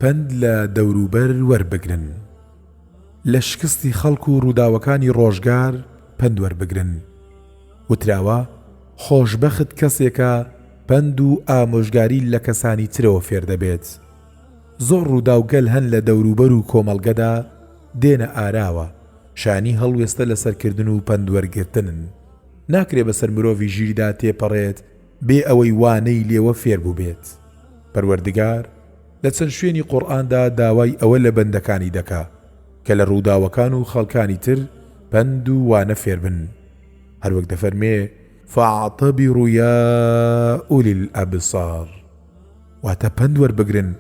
پند لە دەوروبەر وەربگرن. لە شکستی خەڵک و ڕووداوەکانی ڕۆژگار پند وەربگرن. وتراوە خۆشبەخت کەسێکە پند و ئامۆژگاری لە کەسانی ترەوە فێر دەبێت. زۆر ڕووداوگەل هەن لە دەوروبەر و کۆمەڵگەدا دێنە ئاراوە، شانی هەڵوێستە لە سەرکردن و پند وەرگرتنن. ناکرێ بەسەر مرۆڤی ژیریدا تێپەڕێت بێ ئەوەی وانەی لێوە فێر بوو بێت. پەروەردگار لە چەند شوێنی قورئاندا داوای ئەوە لە بەندەکانی دەکا کە لە ڕووداوەکان و خەڵکانی تر پند و وانە فێر بن. هەروەک دەفەرمێ فاعتەبیڕوا یا ئولی الئەبصار، واتە پند وەربگرن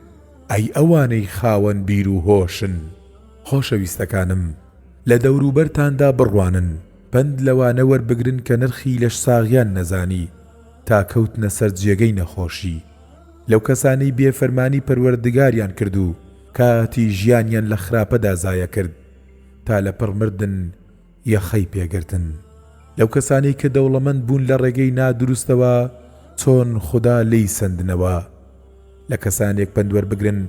ئەی ئەوانەی خاوەن بیر و هۆشن. خۆشەویستەکانم، لە دەوروبەرتاندا بڕوانن، پند لەوانە وەربگرن کە نرخی لەش ساغیان نەزانی تا کەوتنە سەر جێگەی نەخۆشی. لەو کەسانەی بێفەرمانی پەروەردگاریان کرد و کاتی ژیانیان لە خراپەدا زایە کرد تا لە پڕمردن یەخەی پێگرتن. لەو کەسانەی کە دەوڵەمەند بوون لە ڕێگەی نادروستەوە چۆن خوددا لی سندنەوە. لە کەسانێک پند وەربگرن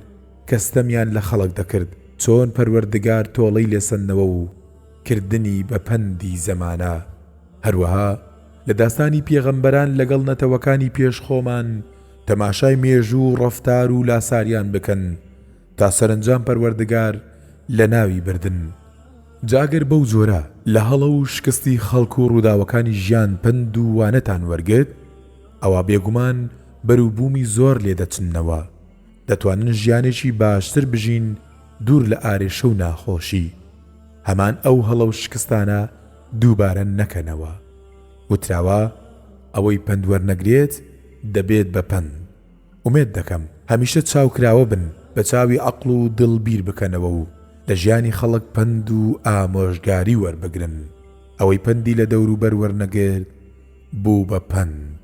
کەستەمیان لە خەڵک دەکرد چۆن پەروەردگار تۆڵەی لێسەندنەوە و کردنی بە پەندی زەمانە. هەروەها لە داستانی پێغەمبەران لەگەڵ نەتەوەکانی پێشخۆمان تەماشای مێژوو و ڕەفتار و لاساریان بکەن تا سەرنجام پەروەردگار لە ناوی بردن. جاگەر بەو جۆرە لە هەڵە و شکستی خەڵک و ڕووداوەکانی ژیان پند و وانەتان وەرگرت، ئەوە بێگومان بەرووبوومی زۆر لێدەچنەوە. دەتوانن ژیانێکی باشتر بژین دوور لە ئارێشە و ناخۆشی. هەمان ئەو هەڵە و شکستانە دووبارە نەکەنەوە. وتراوە ئەوەی پند وەرنەگرێت دەبێت بە پند. ئومێد دەکەم هەمیشە چاوکراوە بن، بە چاوی عەقڵ و دڵ بیر بکەنەوە و لە ژیانی خەڵک پند و ئامۆژگاری وەربگرن. ئەوەی پندی لە دەوروبەر وەرنەگرت بوو بە پند.